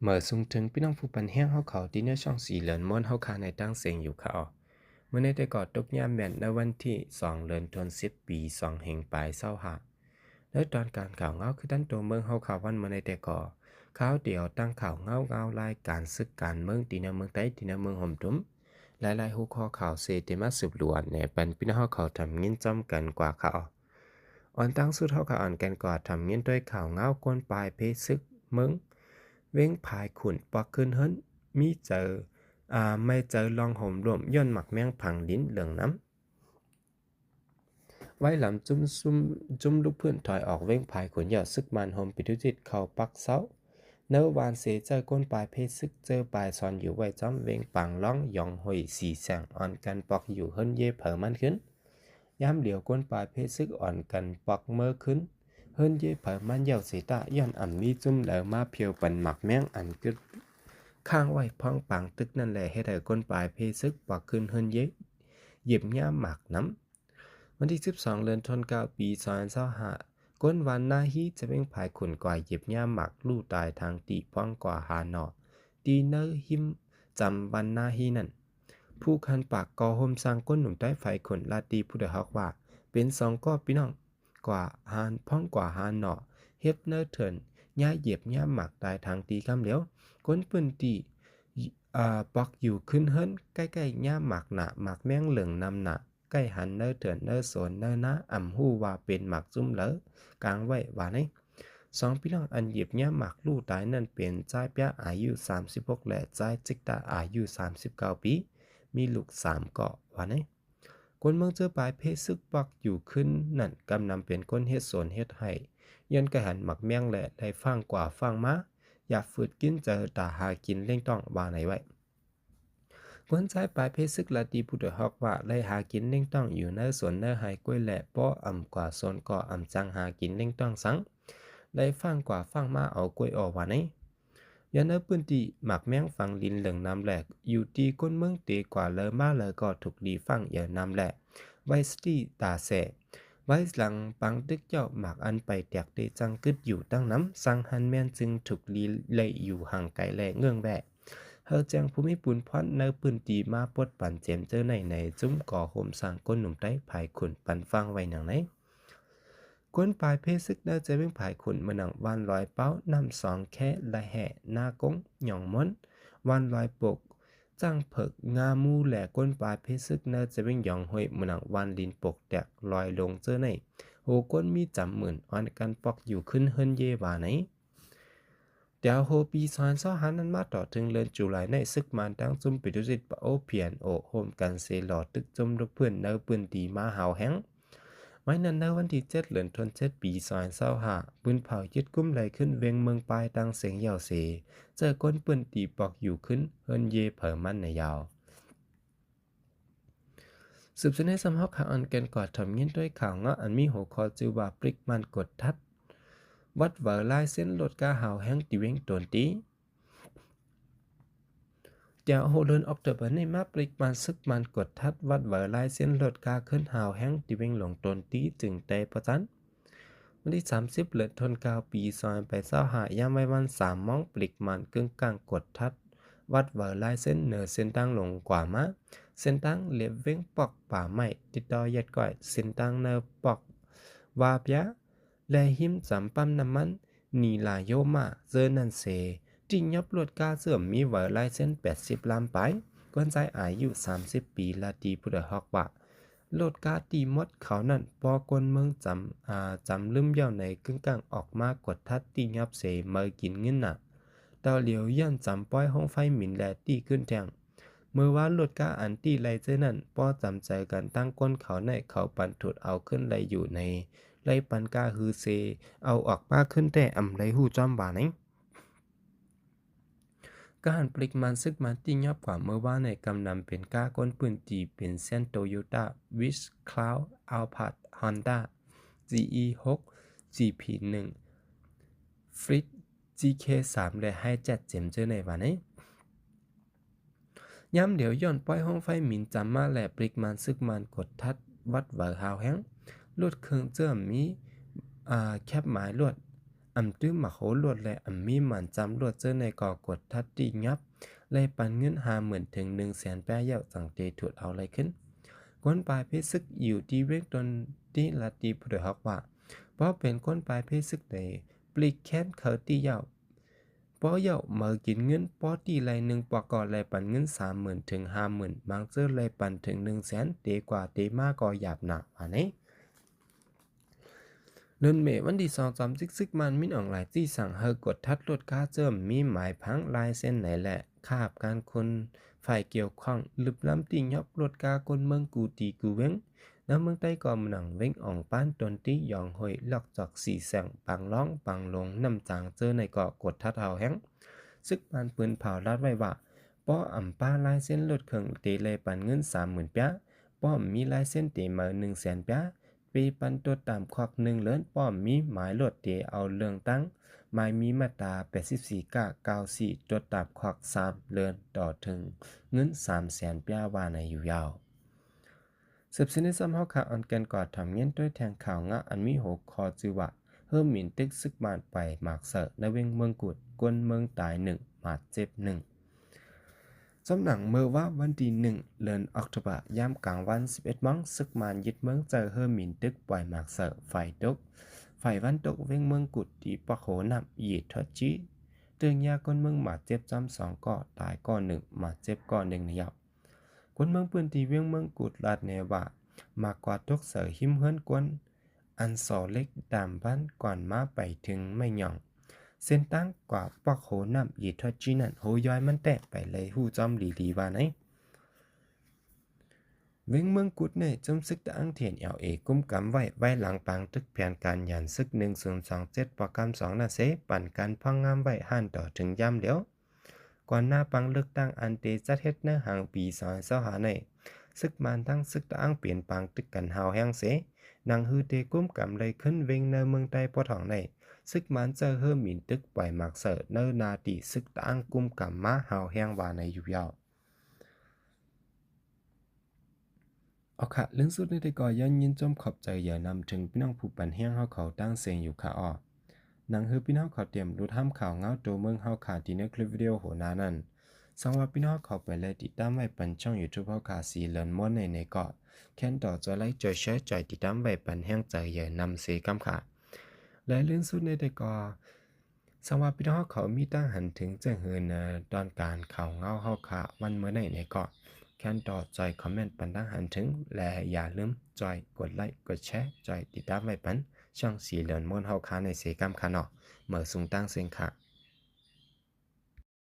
เมื่อส่งถึงพี่น้องผู้ปันแห้งเฮาเขาที่เนื้อช่องสีเหลือนม้วนเฮาคาในตั้งเสียงอยู่เขาเมื่อในแต่ก่อนตกยามแม่นในวันที่2เดือนธันวาคมปี2แห่งปลายเศร้าหาแล้วตอนการข่าวเงาคือตั้นตัวเมืองเฮาข่าววันเมื่อในแต่ก่อข่าวเดียวตั้งข่าวเงารายการศึกการเมืองตีในเมืองใต้ตีในเมืองห่มตุ้มหลายๆหัวข้อข่าวเสติมาสืบล้วนในปันพี่น้องเฮาเขาทำยินจอมกันกว่าข่าวอ่อนตั้งสุดเฮาข่าวอ่อนกันกว่าทำยินด้วยข่าวเงากวนปลายเพศึกเมือง เว้งผายขุนปอกขึ้นเฮิรนมีเจอไม่เจอลองห่มรวมย่นหมักแมงผังลิ้นเหลืองน้ำไว้หลำจุ้มลูกเพื่อนถอยออกเว้งผายขุนหยอดซึกมันห่มปิดุจิตเข้าปักเสาเนื้อวานเสเจอก้นปลายเพศซึกเจอปลายซอนอยู่ไว้จอมเว้งปังร้องหยองหอยสีแสงอ่อนกันปอกอยู่เฮิรนเย่เผอมันขึ้นย้ำเหลียวก้นปลายเพศซึกอ่อนกันปอกเมื่อขึ้นเฮิรนเย่เผอมันเหยาเสตะย้อนอ่ำมีจุ้มเหลอมาเพียวปันหมักแมงอันกึด ข้างไว้พ้องปังตึกนั่นแหละให้ได้ก้นปลายเพซึกปอกขึ้นเฮินเยะเหยียบย่ามหมากน้ำวันที่12เดือนธันวาคมปี2025ก้นวันหน้าฮีจะเป็นภายขุนกว่าเหยียบย่ามหมากลู่ตายทางตีพ้องกว่าหาหนอตีเนอร์หิมจำวันหน้าฮีนั่นผู้คันปากกอโฮมสร้างก้นหนุ่มใต้ไฟขนลาตีผู้เดือดฮอกว่าเป็นสองก็พี่น้องกว่าหานพ้องกว่าหาหนอเฮ็บเนอร์เถินย่าเหยียบย่ามหมากตายทางตีกำเหลียวก้นปืนตีปอกอยู่ขึ้นเฮิรนใกล้ๆย่ามหมากหนาหมากแมงเหลืองนำหนาใกล้หันเนอเถื่อนเนอโสนเนอนะอ่ำหู้ว่าเป็นหมากซุ่มเหลอกลางไว้ว่าไนสองพี่น้องอันเหยียบย่ามหมากลู่ตายนั่นเป็นจ้ายเปียอายุ36และจ้ายจิกตาอายุ39ปีมีลูก3เกาะว่าไนคนเมืองเจอปลายเพศซึกปักอยู่ขึ้นนั่นกำนำเป็นก้นเฮ็ดสวนเฮ็ดให้ยันกระหันหมักแมงแหละได้ฟังกว่าฟังมาอยากฝืดกินเจอตาหากินเล่งต้องว่าไหนไว้กวนใจปลายเพศซึกลาตีผู้เดือฮอกว่าไล่หากินเล่งต้องอยู่ในสวนเนื้อหายกล้วยแหละป้ออ่ำกว่าโซนก่ออ่ำจังหากินเล่งต้องสังได้ฟังกว่าฟังมาเอากล้วยออกว่าไหนยันเนอปืนตีหมักแมงฟังลินเหลืองน้ำแหลกอยู่ตีก้นเมืองตีกว่าเลอมาเลยก็ถูกดีฟังอย่าน้ำแหลกไวสตีตาแสไว้หลังปังตึกเจ้าหมากอันไปแตกเดจังกึดอยู่ตั้งน้ำสังหันแม่นจึงถูกลีเลยอยู่ห่างไกลแลเงื่องแวะเฮาแจ้งภูมิปุนพรในปืนตีมาปดปั่นเจมเจอในจุ้มก่อโฮมสร้างก้นหนุ่มใต้ภายขุนปันฟังไว้หนังไหนก้นปลายเพซึกเนอจะเป็นภายขุนเมื่อหนังวันลอยเป้านำสองแค่ละแห่หน้ากงหย่องม้นวันลอยปกจ้างเผิกงามูแหล่ก้นปลายเพซึกเนอจะเป็นหย่องห้อยเมื่อหนังวันลินปกแตกลอยลงเจอในโหก้นมีจำหมื่นอ่อนกันปอกอยู่ขึ้นเฮินเยว่าไหนเดี๋ยวโฮปีซอนซ้อหันนั้นมาต่อถึงเดือนจุลายในซึกมันตั้งจุ่มปิดุสิตปะโอเพียนโอโฮมกันเซลอตึกจุ่มลูกเพื่อนเนอปืนตีมาหาวแห้งไว้นั้นในวันที่7เดือนธันวาคมปี2025ปืนเผายึดกุ้มไหลขึ้นเวียงเมืองปลายตั้งเสียงยาวเสเจอก้นปืนตีปอกอยู่ขึ้นเฮินเยเผอมันในยาวสืบสวนในสำนักข่าวอันเกนกอดทำเงี้ยด้วยข่าวเงาะอันมีหัวข้อจือว่าปริกมันกดทัดวัดเวอร์ลายเส้นรถกาหาวแห้งตีเวงตนตีเดี๋ยวโฮเดินออกเตอร์เบอร์ในมาปริกมันซึกมันกดทัดวัดเวอร์ลายเส้นรถกาขึ้นหาวแห้งตีเวงหลงตนตีจึงเตประจันวันที่30เดือนธันวาคมปี2025ยามไว้วัน3มองปริกมันกึ่งกลางกดทัดวัดเวอร์ลายเส้นเหนือเส้นตั้งลงกว่ามาเส้นตั้งเลียบเว้งปอกป่าไม้ติดต่อยัดก่อยเส้นตั้งเนอปอกวาเปียและหิมจำปั๊มน้ำมันนีลาโยมาเจอนันเซจริงยับรถกาเสื่อมมีเวอร์ลายเส้น80ล้านไปก้นใจอายุ30ปีลาตีพุทธฮอกว่าโลดกาตีมดเขานั่นปอกวนเมืองจำลืมเย่าในกึ่งกลางออกมากดทัดตียับเสเมื่อกินเงินน่ะดาวเหลียวย่านจำป้อยห้องไฟหมินแลตีขึ้นแทงเมื่อว่าลดกาอันตีไลเจนั่นป้อจำใจกันตั้งก้นเขาในเขาปันถุดเอาขึ้นไลอยู่ในไลปันกาฮือเซเอาออกมาขึ้นแต่อำไลหูจอมบาไหนการปริกมันซึกมันที่ยับกว่าเมื่อว่าในกำนำเป็นก้าก้นปืนจีเป็นเส้นโตโยต้าวิชคลาวด์อัลพาร์ตฮอนด้า GE6 GP1 ฟริต GK3 และให้จัดเจมเจอในวันนี้ย้ำเดี๋ยวย้อนป้อยห้องไฟหมินจำมาแหล่ปริกมันซึกมันกดทัดวัดเวอร์ฮาวแห้งลวดเครื่องเจื่อมมีแคบหมายลวด ตื้อหมักโหลวดและมีหมันจำรวดเจอในก่อกดทัดตีงับเลยปันเงิน50,000ถึง100,000แปะเยาสังเตถุดเอาอะไรขึ้นกวนปลายเพศซึกอยู่ที่เวกตนที่ลาตีผู้โดยฮักว่าเพราะเป็นก้นปลายเพศซึกในปลิกแค้นเขาตีเยาเพราะเยามากินเงินป้อตีไรหนึ่งปอกอไรปันเงิน30,000ถึง50,000บางเจอไรปันถึง100,000เตกว่าเตมากก็หยาบหนักว่านี้เดือนเมษวันที่2 3ซึกมันมินอ่องหลายที่สั่งเฮอกดทัดลดค่าเจิมมีหมายพังลายเส้นไหนแหละคาบการคนฝ่ายเกี่ยวข้องลึบล้ำติงยอบลดกาคนเมืองกูตีกูเว้งน้ำเมืองใต้ก่อมหนังเว้งอ่องป้านตนตียองหอยหลอกจอกสีแสงปังร้องปังลงน้ำจางเจอในเกาะกดทัดเฮาแห้งซึกมันปืนเผาลาดไว้ว่าป้ออ่ำป้าลายเส้นลดเข่งเตเลยปันเงิน30,000ปะป้อมมีลายเส้นเตมา100,000ปะปีปันตัวตามควัก1เลินป้อมมีหมายลดเตเอาเรื่องตั้งหมายมีมาตรา84ก้า94ตัวตามควัก3เลินต่อถึงเงิน300,000ปะว่าในอยู่ยาวสืบสินในซ้ำเฮาขาอันแกนกอดทำเงี้ยด้วยแทงข่าวงะอันมี6คอจือว่าเฮิ่มหมินตึกซึกบานไปหมากเสในเวงเมืองกุดกวนเมืองตาย1หมาดเจ็บ1สำหนังเมื่อว่าวันที่1เดือนออกตุลายามกลางวัน11 โมงซึกมานยึดเมืองเจอเฮิ่มหมินตึกปล่อยหมากเสไฟตกไฟวันตกเวงเมืองกุดที่ปะโขนำยีทอจีเตืองยาคนเมืองหมาดเจ็บจำ2ก่อตายก่อ1หมาดเจ็บก่อ1ในยับคนเมืองปืนที่เวียงเมืองกุดลาดเนว่ามากกว่าตกเสือหิมเฮิรนกวนอันสอเล็กดามบ้านก่อนมาไปถึงไม่หย่องเส้นตั้งกว่าปอกโหน้ำยีทอจีนั่นโหย้อยมันแตกไปเลยหูจอมหลีว่าไหนเวงเมืองกุดในจมซึกตะอังเทียนกุ้มกำไว้หลังปังตึกแผนการยันซึก1027ปกำ2นาเสปั่นการพังงามไว้ห่านต่อถึงย่ำเดียวก่อนหน้าปังเลือกตั้งอันเตจัดเฮ็ดเนื้อหางปี2025ในซึกมันทั้งซึกตะอังเปลี่ยนปังตึกกันหาวแห้งเสนางฮือเตกุ้มกำเลยขึ้นเวงในเมืองใต้ปอทองในซึกมันเจอเฮิ่มหมินตึกปล่อยหมักเสิร์เนอนาตีซึกตะอังกุ้มกำมาหาวแห้งว่าในอยู่ยาวเอาค่ะเรื่องสุดในแต่ก่อย้อนยินจมขอบใจอย่านำถึงพี่น้องผู้ปันแห้งเฮาเขาตั้งเสียงอยู่ค่ะอ้อหนังฮือพี่น้องเขาเตรียมรู้ทำข่าวเงาตัวเมืองเฮาขาที่ในคลิปวิดีโอโหนานั้นสังว่าพี่น้องเขาไปเลยติดตามไว้ปันช่อง YouTube เฮาขาสีเลินม้วนในเกาะแค่นต่อจะไลค์จะแชร์ใจติดตามไว้ปันแห้งใจอย่านำเสกำค่ะและเรื่องสุดในแต่ก่อสังว่าพี่น้องเขามีตั้งหันถึงจะเฮินตอนการข่าวเงาเฮาขาวันเมื่อในเกาะแค่นต่อจอยคอมเมนต์ปันตั้งหันถึงและอย่าลืมจอยกดไลค์กดแชร์จอยติดตามไว้ปันช่องสีเหลือนม้วนเฮาขาในเสกำค่ะเนาะเมื่อสูงตั้งเสียงค่ะ